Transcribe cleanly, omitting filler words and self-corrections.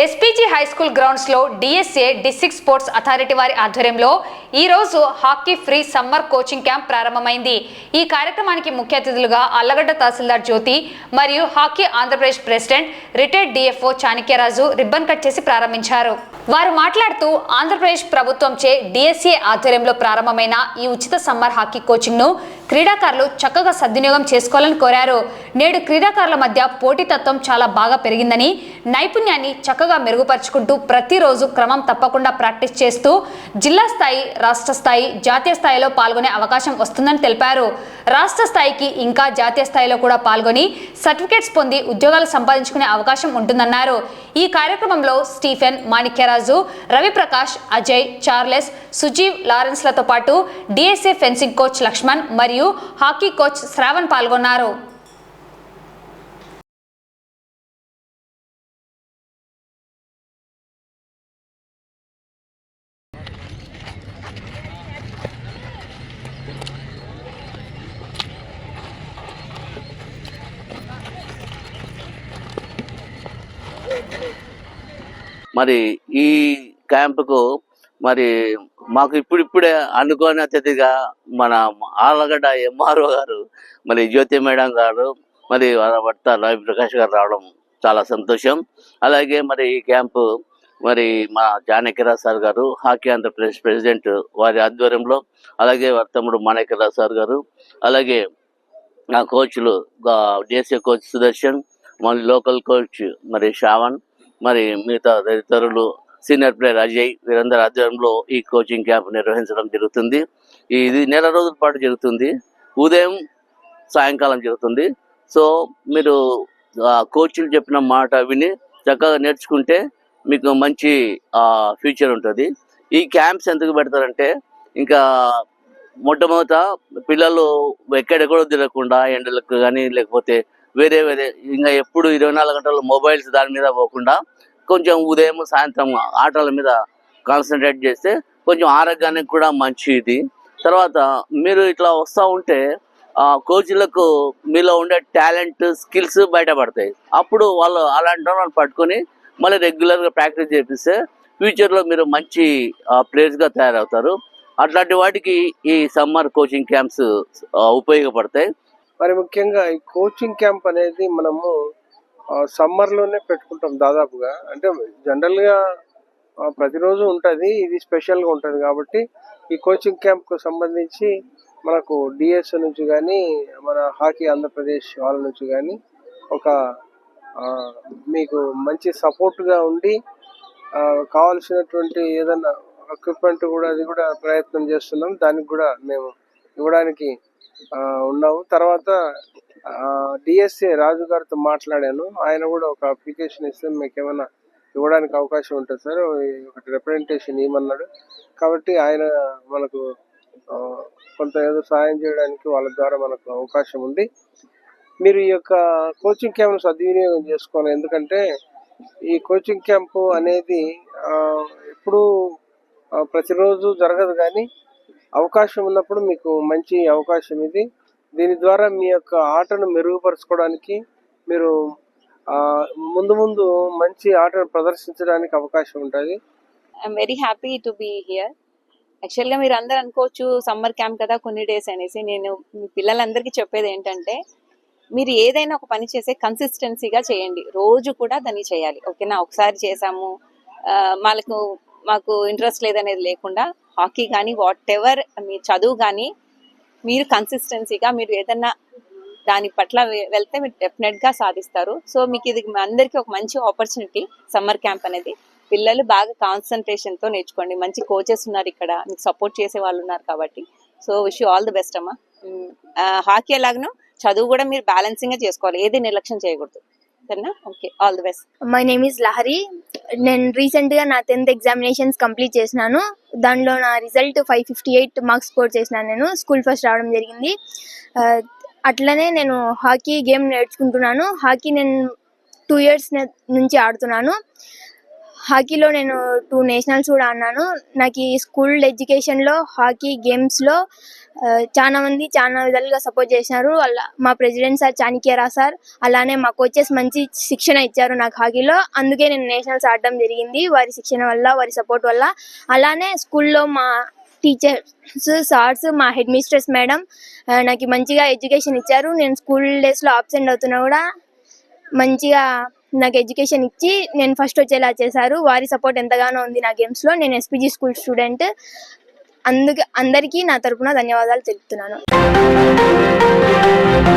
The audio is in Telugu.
ఎస్పీజీ హై స్కూల్ గ్రౌండ్స్ లో డిఎస్ఏ డిస్ట్రిక్ట్ స్పోర్ట్స్ అథారిటీ వారి ఆధ్వర్యంలో ఈ రోజు hockey free summer coaching camp ప్రారంభమైంది. ఈ కార్యక్రమానికి ముఖ్య అతిథులుగా అల్లగడ్డ తహసీల్దార్ జ్యోతి మరియు hockey Andhra Pradesh president retired DFO Chanakyaraju ribbon cut చేసి ప్రారంభించారు. వారు మాట్లాడుతూ ఆంధ్రప్రదేశ్ ప్రభుత్వంచే డిఎస్ఏ ఆధ్వర్యంలో ప్రారంభమైన ఈ ఉచిత సమ్మర్ హాకీ కోచింగ్ ను క్రీడాకారులు చక్కగా సద్వినియోగం చేసుకోవాలని కోరారు. నేడు క్రీడాకారుల మధ్య పోటీతత్వం చాలా బాగా పెరిగిందని, నైపుణ్యాన్ని చక్కగా మెరుగుపరుచుకుంటూ ప్రతిరోజు క్రమం తప్పకుండా ప్రాక్టీస్ చేస్తూ జిల్లా స్థాయి, రాష్ట్ర స్థాయి, జాతీయ స్థాయిలో పాల్గొనే అవకాశం వస్తుందని తెలిపారు. రాష్ట్ర స్థాయికి ఇంకా జాతీయ స్థాయిలో కూడా పాల్గొని సర్టిఫికేట్స్ పొంది ఉద్యోగాలు సంపాదించుకునే అవకాశం ఉంటుందన్నారు. ఈ కార్యక్రమంలో స్టీఫెన్, మాణిక్యరాజు, రవిప్రకాష్, అజయ్, చార్లెస్, సుజీవ్, లారెన్స్లతో పాటు డిఎస్ఏ ఫెన్సింగ్ కోచ్ లక్ష్మణ్ మరియు హాకీ కోచ్ శ్రావణ్ పాల్గొన్నారు. మరి ఈ క్యాంపుకు మరి మాకు ఇప్పుడిప్పుడే అనుకోని అతిథిగా మన ఆలగడ్డ ఎంఆర్ఓ గారు, మరి జ్యోతి మేడం గారు, మరి భర్త రవిప్రకాష్ గారు రావడం చాలా సంతోషం. అలాగే మరి ఈ క్యాంపు మరి మా చాణక్యరాజు సార్ గారు, హాకీ ఆంధ్రప్రదేశ్ ప్రెసిడెంట్ వారి ఆధ్వర్యంలో, అలాగే వారి తమ్ముడు మాణిక్యరాజు సార్ గారు, అలాగే నా కోచ్లు డిఎస్ఏ కోచ్ సుదర్శన్, మళ్ళీ లోకల్ కోచ్ మరి శ్రావణ్, మరి మిగతా తదితరులు, సీనియర్ ప్లేయర్ అజయ్, వీరందరి ఆధ్వర్యంలో ఈ కోచింగ్ క్యాంప్ నిర్వహించడం జరుగుతుంది. ఇది నెల రోజుల పాటు జరుగుతుంది. ఉదయం సాయంకాలం జరుగుతుంది. సో మీరు కోచ్లు చెప్పిన మాట విని చక్కగా నేర్చుకుంటే మీకు మంచి ఫ్యూచర్ ఉంటుంది. ఈ క్యాంప్స్ ఎందుకు పెడతారంటే, ఇంకా మొట్టమొదట పిల్లలు ఎక్కడెక్కడో తిరగకుండా ఎండలకు కానీ లేకపోతే వేరే ఇంకా ఎప్పుడు 24 గంటలు మొబైల్స్ దాని మీద పోకుండా కొంచెం ఉదయం సాయంత్రం ఆటల మీద కాన్సన్ట్రేట్ చేస్తే కొంచెం ఆరోగ్యానికి కూడా మంచిది. తర్వాత మీరు ఇట్లా వస్తూ ఉంటే కోచ్లకు మీలో ఉండే టాలెంట్, స్కిల్స్ బయటపడతాయి. అప్పుడు వాళ్ళు అలాంటి వాళ్ళని పట్టుకొని మళ్ళీ రెగ్యులర్గా ప్రాక్టీస్ చేపిస్తే ఫ్యూచర్లో మీరు మంచి ప్లేయర్స్గా తయారవుతారు. అట్లాంటి వాటికి ఈ సమ్మర్ కోచింగ్ క్యాంప్స్ ఉపయోగపడతాయి. మరి ముఖ్యంగా ఈ కోచింగ్ క్యాంప్ అనేది మనము సమ్మర్లోనే పెట్టుకుంటాం దాదాపుగా. అంటే జనరల్గా ప్రతిరోజు ఉంటుంది, ఇది స్పెషల్గా ఉంటుంది కాబట్టి ఈ కోచింగ్ క్యాంప్కు సంబంధించి మనకు డిఎస్ నుంచి కానీ మన హాకీ ఆంధ్రప్రదేశ్ వాళ్ళ నుంచి కానీ ఒక మీకు మంచి సపోర్ట్గా ఉండి కావాల్సినటువంటి ఏదన్నా ఎక్విప్మెంట్ కూడా అది కూడా ప్రయత్నం చేస్తున్నాం. దానికి కూడా మేము ఇవ్వడానికి ఉన్నాము. తర్వాత డిఎస్ఏ రాజు గారితో మాట్లాడాను. ఆయన కూడా ఒక అప్లికేషన్ ఇస్తే మీకు ఏమైనా ఇవ్వడానికి అవకాశం ఉంటుంది సార్, ఒకటి రిప్రజెంటేషన్ ఇవ్వమన్నాడు. కాబట్టి ఆయన మనకు కొంత ఏదో సాయం చేయడానికి వాళ్ళ ద్వారా మనకు అవకాశం ఉంది. మీరు ఈ యొక్క కోచింగ్ క్యాంప్ను సద్వినియోగం చేసుకోవాలి. ఎందుకంటే ఈ కోచింగ్ క్యాంపు అనేది ఎప్పుడు ప్రతిరోజు జరగదు, కానీ అవకాశం ఉన్నప్పుడు మీకు మంచి అవకాశం ఇది. దీని ద్వారా మీ యొక్క ఆటను మెరుగుపరచుకోవడానికి, మీరు ముందు ముందు మంచి ఆటను ప్రదర్శించడానికి అవకాశం ఉంటుంది. I'm very happy to be here. యాక్చువల్గా మీరు అందరు అనుకోవచ్చు సమ్మర్ క్యాంప్ కదా కొన్ని డేస్ అనేసి. నేను మీ పిల్లలందరికీ చెప్పేది ఏంటంటే, మీరు ఏదైనా ఒక పని చేసే కన్సిస్టెన్సీగా చేయండి. రోజు కూడా దాన్ని చేయాలి. ఓకేనా, ఒకసారి చేసాము మాకు ఇంట్రెస్ట్ లేదనేది లేకుండా, హాకీ కానీ వాట్ ఎవర్ మీ చదువు కానీ మీరు కన్సిస్టెన్సీగా మీరు ఏదన్నా దాని పట్ల వెళ్తే మీరు డెఫినెట్గా సాధిస్తారు. సో మీకు ఇది అందరికీ ఒక మంచి ఆపర్చునిటీ సమ్మర్ క్యాంప్ అనేది. పిల్లలు బాగా కాన్సన్ట్రేషన్తో నేర్చుకోండి. మంచి కోచెస్ ఉన్నారు ఇక్కడ, మీకు సపోర్ట్ చేసే వాళ్ళు ఉన్నారు కాబట్టి. So wish you all the best అమ్మా. హాకీ ఎలాగనో చదువు కూడా మీరు బ్యాలెన్సింగ్గా చేసుకోవాలి, ఏది నిర్లక్ష్యం చేయకూడదు. సరేనా? Okay, all the best. My name is Lahari. నేను రీసెంట్గా నా 10th ఎగ్జామినేషన్స్ కంప్లీట్ చేసినాను. దానిలో నా రిజల్ట్ 558 మార్క్స్ స్కోర్ చేసినాను. నేను స్కూల్ ఫస్ట్ రావడం జరిగింది. అట్లనే నేను హాకీ గేమ్ నేర్చుకుంటున్నాను. హాకీ నేను 2 years నుంచి ఆడుతున్నాను. హాకీలో నేను 2 నేషనల్స్ కూడా ఆడినాను. నాకు ఈ స్కూల్ ఎడ్యుకేషన్లో హాకీ గేమ్స్లో చాలా మంది చాలా విధాలుగా సపోర్ట్ చేసినారు. అలా మా ప్రెసిడెంట్ సార్ చాణక్యరావు సార్, అలానే మా కోచెస్ మంచి శిక్షణ ఇచ్చారు నాకు హాకీలో. అందుకే నేను నేషనల్స్ ఆడడం జరిగింది వారి శిక్షణ వల్ల, వారి సపోర్ట్ వల్ల. అలానే స్కూల్లో మా టీచర్స్ సార్స్, మా హెడ్ మిస్ట్రెస్ మేడం నాకు మంచిగా ఎడ్యుకేషన్ ఇచ్చారు. నేను స్కూల్ డేస్లో అబ్సెంట్ అవుతున్నా కూడా మంచిగా నాకు ఎడ్యుకేషన్ ఇచ్చి నేను ఫస్ట్ వచ్చేలా చేశారు. వారి సపోర్ట్ ఎంతగానో ఉంది నా గేమ్స్లో. నేను ఎస్పీజీ స్కూల్ స్టూడెంట్. అందరికీ నా తరపున ధన్యవాదాలు తెలుపుతున్నాను.